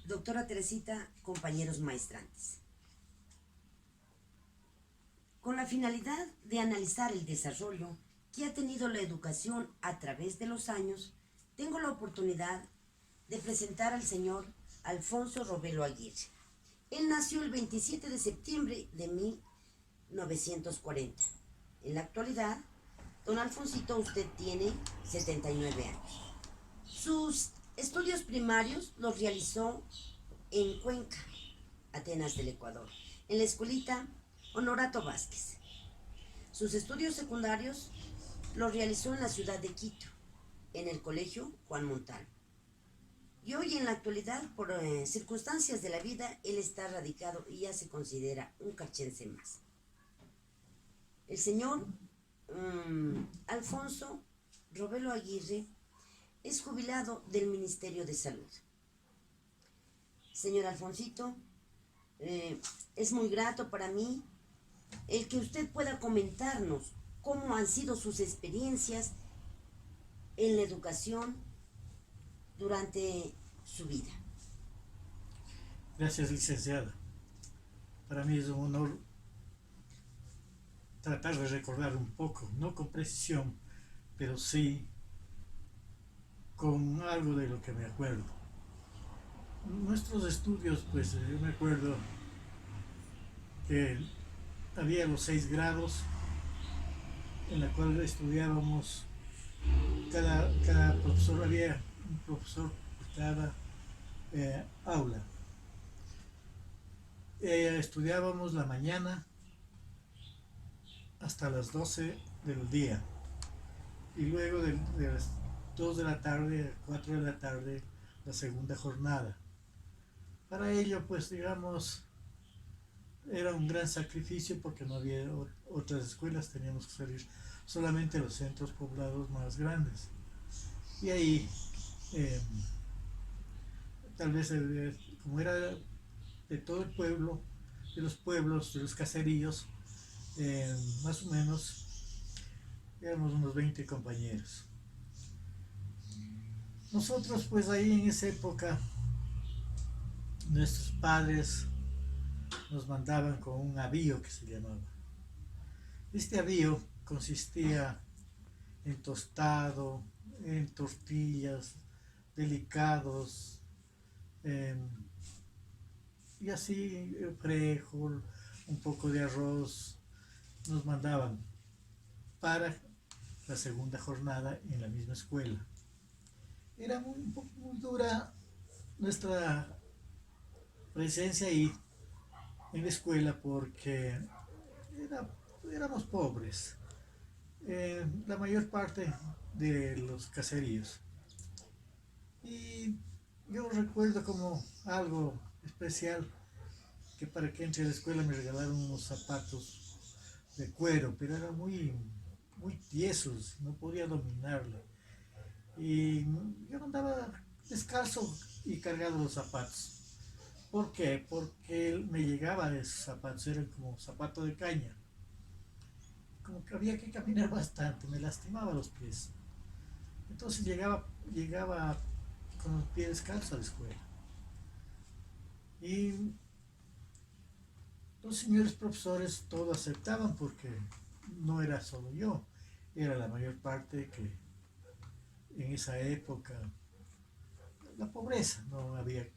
Doctora Teresita, compañeros maestrantes. Con la finalidad de analizar el desarrollo que ha tenido la educación a través de los años, tengo la oportunidad de presentar al señor Alfonso Robelo Aguirre. Él nació el 27 de septiembre de 1940. En la actualidad, don Alfonsito, usted tiene 79 años. Sus estudios primarios los realizó en Cuenca, Atenas del Ecuador, en la escuelita Honorato Vázquez. Sus estudios secundarios los realizó en la ciudad de Quito, en el colegio Juan Montalvo. Y hoy en la actualidad, por circunstancias de la vida, él está radicado y ya se considera un carchense más. El señor Alfonso Robelo Aguirre es jubilado del Ministerio de Salud. Señor Alfonsito, es muy grato para mí el que usted pueda comentarnos cómo han sido sus experiencias en la educación durante su vida. Gracias, licenciada. Para mí es un honor tratar de recordar un poco, no con precisión, pero sí con algo de lo que me acuerdo. Nuestros estudios, pues yo me acuerdo que había los 6 grados en la cual estudiábamos, cada profesor, había un profesor por cada aula. Estudiábamos la mañana hasta las 12 del día y luego de las 2 de la tarde a 4 de la tarde la segunda jornada. Para ello, pues digamos, era un gran sacrificio porque no había otras escuelas, teníamos que salir solamente a los centros poblados más grandes. Y ahí, tal vez como era de todo el pueblo, de los pueblos, de los caseríos, más o menos éramos unos 20 compañeros. Nosotros pues ahí en esa época, nuestros padres nos mandaban con un avío que se llamaba. Este avío consistía en tostado, en tortillas, delicados, y así frijol, un poco de arroz, nos mandaban para la segunda jornada en la misma escuela. Era muy dura nuestra presencia ahí en la escuela porque éramos pobres, la mayor parte de los caseríos. Y yo recuerdo como algo especial que para que entre a la escuela me regalaron unos zapatos de cuero, pero eran muy tiesos, no podía dominarlo. Y yo andaba descalzo y cargado los zapatos. ¿Por qué? Porque me llegaba de esos zapatos, eran como zapato de caña. Como que había que caminar bastante, me lastimaba los pies. Entonces llegaba con los pies descalzos a la escuela. Y los señores profesores todo aceptaban porque no era solo yo, era la mayor parte que en esa época, la pobreza, no había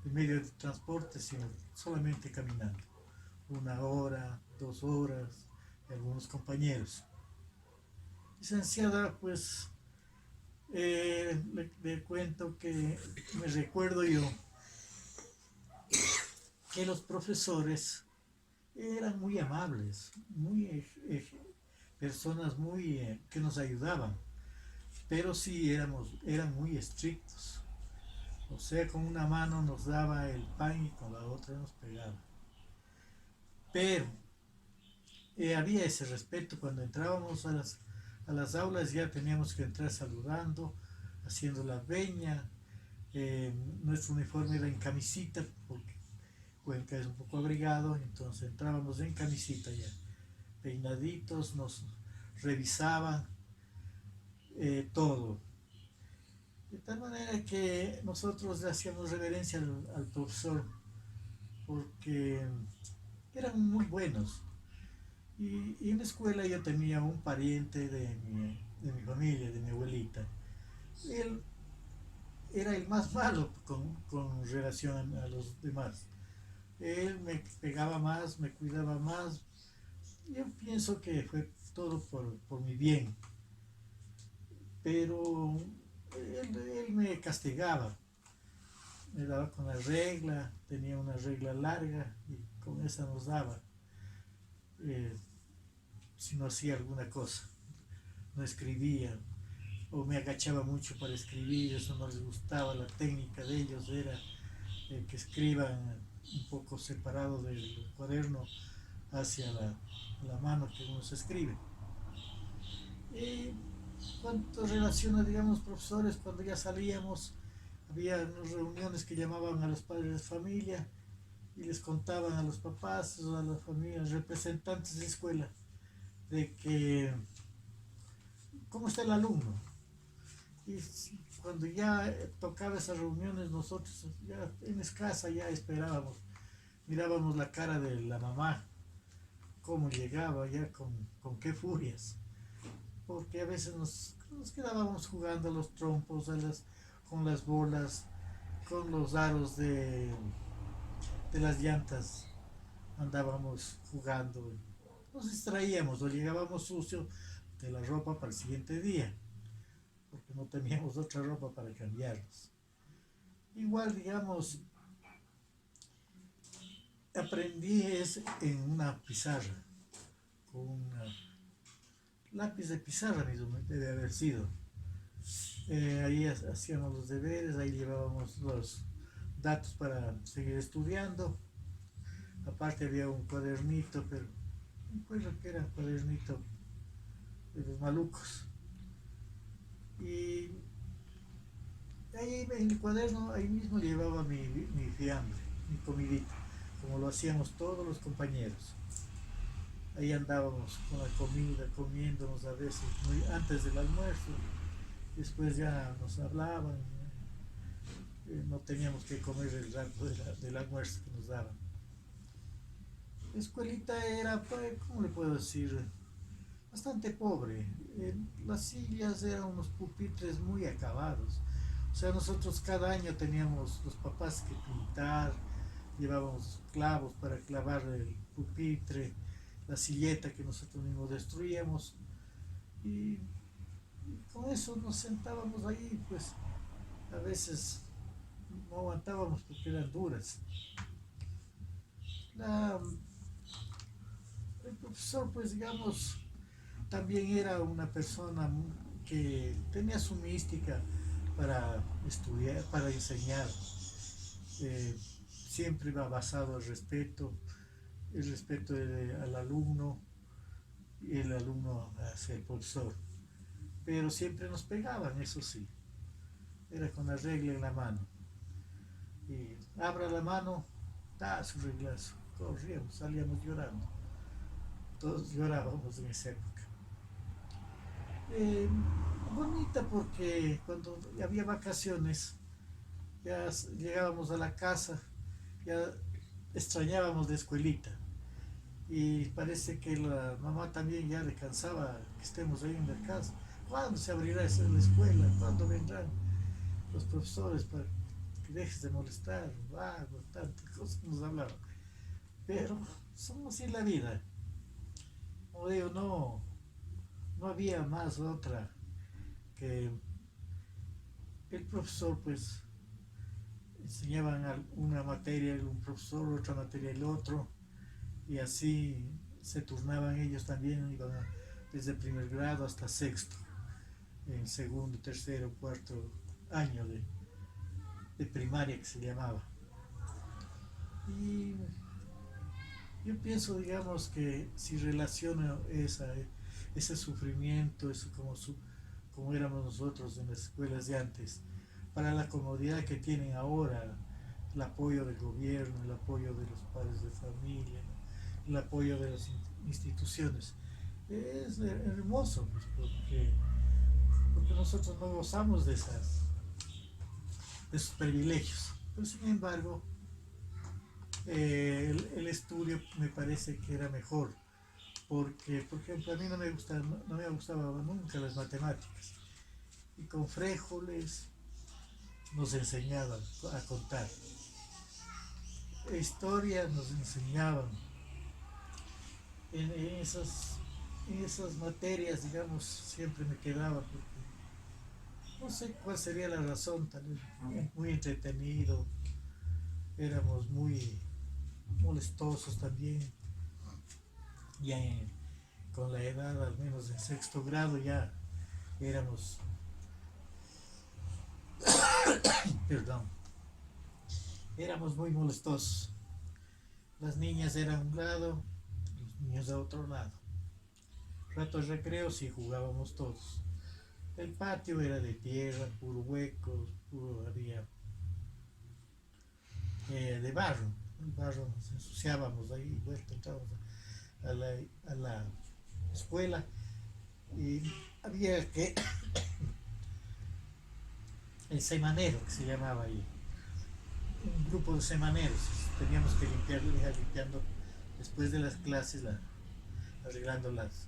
medio de transporte, sino solamente caminando. 1 hora, 2 horas, y algunos compañeros. Licenciada, pues le cuento que me recuerdo yo que los profesores eran muy amables, personas que nos ayudaban, pero sí eran muy estrictos. O sea, con una mano nos daba el pan y con la otra nos pegaba. Pero había ese respeto cuando entrábamos a las aulas, ya teníamos que entrar saludando, haciendo la veña. Nuestro uniforme era en camisita porque Cuenca es un poco abrigado, entonces entrábamos en camisita ya, peinaditos, nos revisaban todo. tal manera que nosotros le hacíamos reverencia al profesor porque eran muy buenos. Y en la escuela yo tenía un pariente de mi familia, de mi abuelita. Él era el más malo con relación a los demás. Él me pegaba más, me cuidaba más. Yo pienso que fue todo por mi bien, pero él me castigaba, me daba con la regla, tenía una regla larga y con esa nos daba eh, si no hacía alguna cosa, no escribía o me agachaba mucho para escribir, eso no les gustaba, la técnica de ellos era que escriban un poco separado del cuaderno hacia la mano que uno se escribe. Y cuanto relaciona, digamos, profesores, cuando ya salíamos, había unas reuniones que llamaban a los padres de familia y les contaban a los papás o a las familias, representantes de la escuela, de que cómo está el alumno. Y cuando ya tocaba esas reuniones, nosotros ya en casa ya esperábamos, mirábamos la cara de la mamá, cómo llegaba, ya con qué furias. Porque a veces nos quedábamos jugando a los trompos, con las bolas, con los aros de las llantas, andábamos jugando, nos distraíamos o llegábamos sucios de la ropa para el siguiente día, porque no teníamos otra ropa para cambiarnos. Igual, digamos, aprendí es en una pizarra, con una lápiz de pizarra mismo debe haber sido. Ahí hacíamos los deberes, ahí llevábamos los datos para seguir estudiando. Aparte había un cuadernito, pero no recuerdo que era un cuadernito de los malucos. Y ahí en el cuaderno, ahí mismo llevaba mi fiambre, mi comidita, como lo hacíamos todos los compañeros. Ahí andábamos con la comida, comiéndonos a veces muy antes del almuerzo. Después ya nos hablaban, no teníamos que comer el rato del almuerzo que nos daban. La escuelita era, pues, ¿cómo le puedo decir? Bastante pobre. Las sillas eran unos pupitres muy acabados. O sea, nosotros cada año teníamos los papás que pintar, llevábamos clavos para clavar el pupitre, la silleta que nosotros mismos destruíamos. Y con eso nos sentábamos ahí, pues a veces no aguantábamos porque eran duras. La, el profesor, pues digamos, también era una persona que tenía su mística para estudiar, para enseñar. Eh, Siempre iba basado el respeto al alumno y el alumno hacia el profesor. Pero siempre nos pegaban, eso sí. Era con la regla en la mano. Y abra la mano, da su reglazo. Corríamos, salíamos llorando. Todos llorábamos en esa época. Eh, Bonita porque cuando había vacaciones, ya llegábamos a la casa, ya extrañábamos de escuelita. Y parece que la mamá también ya le cansaba que estemos ahí en la casa. ¿Cuándo se abrirá la escuela? ¿Cuándo vendrán los profesores para que dejes de molestar? Vago, tantas cosas nos hablaban. Pero somos así la vida. Como digo, no había más otra que el profesor, pues enseñaban una materia un profesor, otra materia el otro, y así se turnaban ellos también, iban desde primer grado hasta sexto, en segundo, tercero, cuarto año de primaria que se llamaba. Y yo pienso, digamos, que si relaciono ese sufrimiento, eso como éramos nosotros en las escuelas de antes, para la comodidad que tienen ahora, el apoyo del gobierno, el apoyo de los padres de familia, el apoyo de las instituciones, es hermoso, pues, porque nosotros no gozamos de esas sus privilegios. Pero sin embargo, el estudio me parece que era mejor, porque, por ejemplo, a mí no me gustaban nunca las matemáticas. Y con frijoles nos enseñaban a contar. Historia nos enseñaban. En esas materias, digamos, siempre me quedaba, porque no sé cuál sería la razón, tal vez muy entretenido, éramos muy molestosos también, ya con la edad, al menos en sexto grado, ya éramos, perdón, éramos muy molestosos. Las niñas eran a un lado, los niños a otro lado. Ratos recreos y jugábamos todos. El patio era de tierra, puro huecos, puro había de barro. El barro nos ensuciábamos ahí, vuelta, entrábamos a la, a la escuela y había que el semanero que se llamaba ahí, un grupo de semaneros. Teníamos que dejar limpiando después de las clases, arreglando las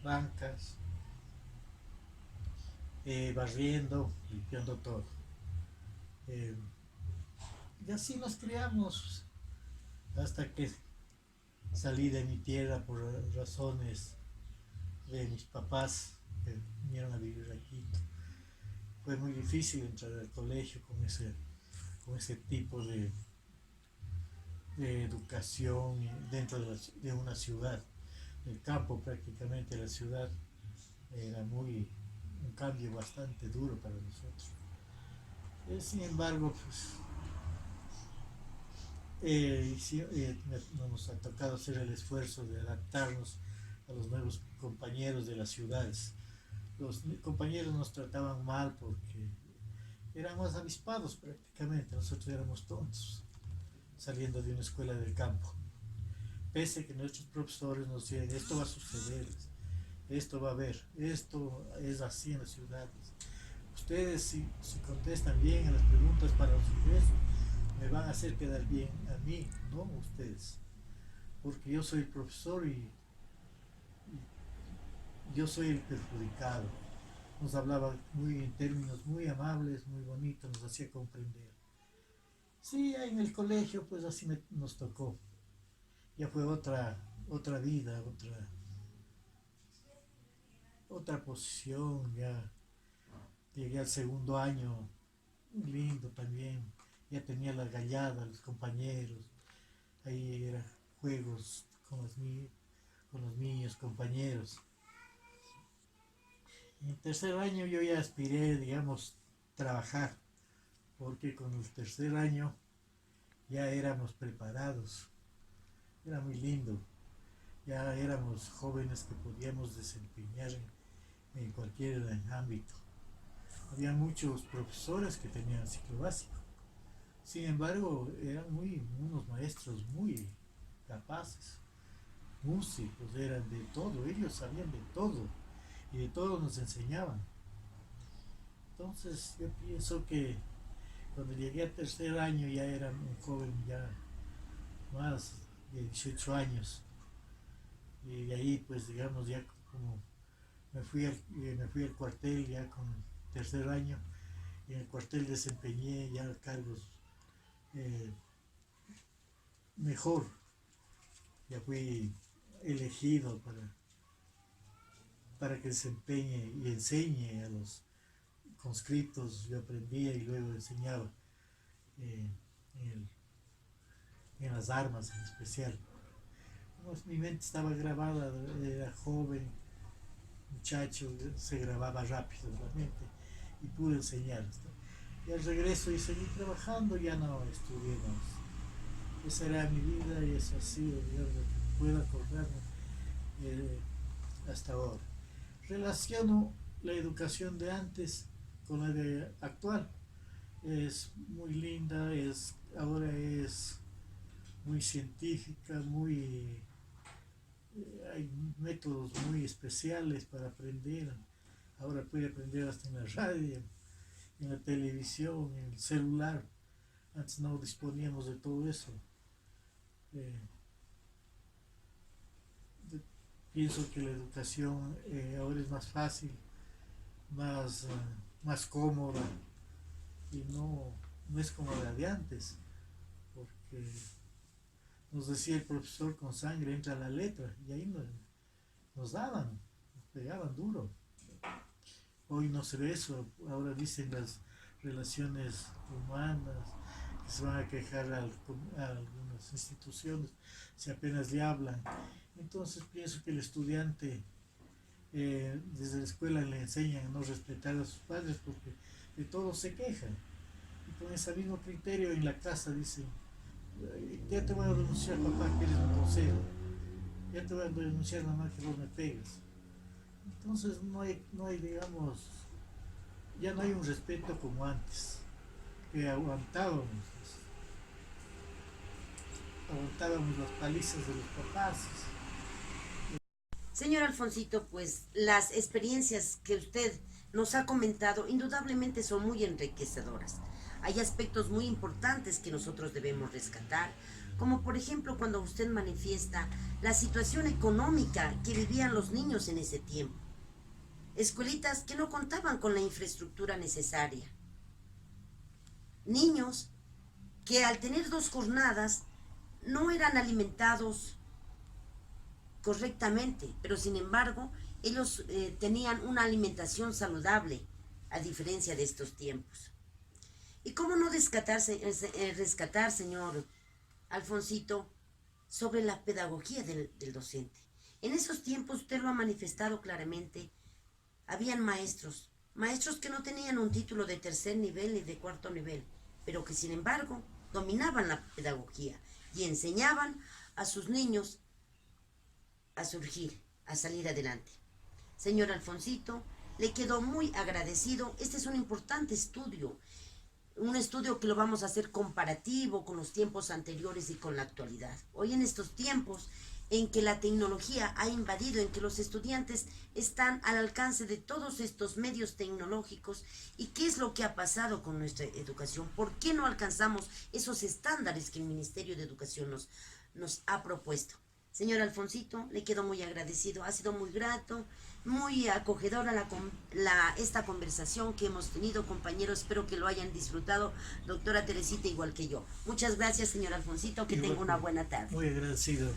bancas, barriendo, limpiando todo. Eh, y así nos criamos hasta que salí de mi tierra por razones de mis papás que vinieron a vivir aquí. Fue muy difícil entrar al colegio con ese tipo de educación dentro de una ciudad. El campo prácticamente, la ciudad era un cambio bastante duro para nosotros. Sin embargo, pues, nos ha tocado hacer el esfuerzo de adaptarnos a los nuevos compañeros de las ciudades. Los compañeros nos trataban mal porque éramos avispados prácticamente, nosotros éramos tontos saliendo de una escuela del campo. Pese que nuestros profesores nos decían, esto va a suceder, esto va a haber, esto es así en las ciudades. Ustedes si contestan bien a las preguntas para los ingresos, me van a hacer quedar bien a mí, no a ustedes. Porque yo soy el profesor y yo soy el perjudicado. Nos hablaba en términos muy amables, muy bonitos, nos hacía comprender. Sí, en el colegio pues así nos tocó. Ya fue otra vida, otra posición, ya llegué al segundo año, muy lindo también, ya tenía la gallada, los compañeros, ahí eran juegos con los niños, compañeros. En el tercer año yo ya aspiré, digamos, trabajar, porque con el tercer año ya éramos preparados, era muy lindo, ya éramos jóvenes que podíamos desempeñar en cualquier ámbito. Había muchos profesores que tenían ciclo básico, sin embargo eran unos maestros muy capaces, músicos, eran de todo, ellos sabían de todo y de todo nos enseñaban. Entonces yo pienso que cuando llegué al tercer año ya era un joven ya más de 18 años y de ahí pues digamos ya como me fui al cuartel ya con el tercer año y en el cuartel desempeñé ya cargos eh, mejor, ya fui elegido para que desempeñe y enseñe a los conscriptos, yo aprendía y luego enseñaba eh, en, en las armas en especial. Pues, mi mente estaba grabada, era joven, muchacho, se grababa rápido la mente y pude enseñar. Y al regreso y seguí trabajando, ya no estudié más. Esa era mi vida y eso ha sido, digamos, lo que puedo acordarme eh, hasta ahora. Relaciono la educación de antes con la de actual. Es muy linda, ahora es muy científica, hay métodos muy especiales para aprender. Ahora puede aprender hasta en la radio en la televisión, en el celular. Antes no disponíamos de todo eso. Eh, Pienso que la educación ahora es más fácil, más cómoda y no es como la de antes, porque nos decía el profesor con sangre entra la letra y ahí nos daban, nos pegaban duro. Hoy no se ve eso, ahora dicen las relaciones humanas, que se van a quejar a algunas instituciones si apenas le hablan. Entonces pienso que el estudiante desde la escuela le enseñan a no respetar a sus padres porque de todo se quejan. Y con ese mismo criterio en la casa dicen, ya te voy a denunciar papá que eres un grosero, ya te voy a denunciar mamá que vos me pegas. Entonces no hay, digamos, ya no hay un respeto como antes, que aguantábamos las palizas de los papás. Señor Alfonsito, pues las experiencias que usted nos ha comentado indudablemente son muy enriquecedoras. Hay aspectos muy importantes que nosotros debemos rescatar, como por ejemplo cuando usted manifiesta la situación económica que vivían los niños en ese tiempo. Escuelitas que no contaban con la infraestructura necesaria. Niños que al tener 2 jornadas no eran alimentados correctamente, pero sin embargo ellos tenían una alimentación saludable a diferencia de estos tiempos. ¿Y cómo no rescatar, señor Alfonsito, sobre la pedagogía del docente? En esos tiempos, usted lo ha manifestado claramente, habían maestros que no tenían un título de 3er nivel ni de 4er nivel, pero que sin embargo dominaban la pedagogía y enseñaban a sus niños a surgir, a salir adelante. Señor Alfonsito, le quedó muy agradecido. Este es un importante estudio, un estudio que lo vamos a hacer comparativo con los tiempos anteriores y con la actualidad. Hoy en estos tiempos en que la tecnología ha invadido, en que los estudiantes están al alcance de todos estos medios tecnológicos, ¿y qué es lo que ha pasado con nuestra educación? ¿Por qué no alcanzamos esos estándares que el Ministerio de Educación nos ha propuesto? Señor Alfonsito, le quedo muy agradecido, ha sido muy grato, muy acogedora esta conversación que hemos tenido, compañeros, espero que lo hayan disfrutado, doctora Teresita igual que yo. Muchas gracias, señor Alfonsito, que tenga una buena tarde. Muy agradecido.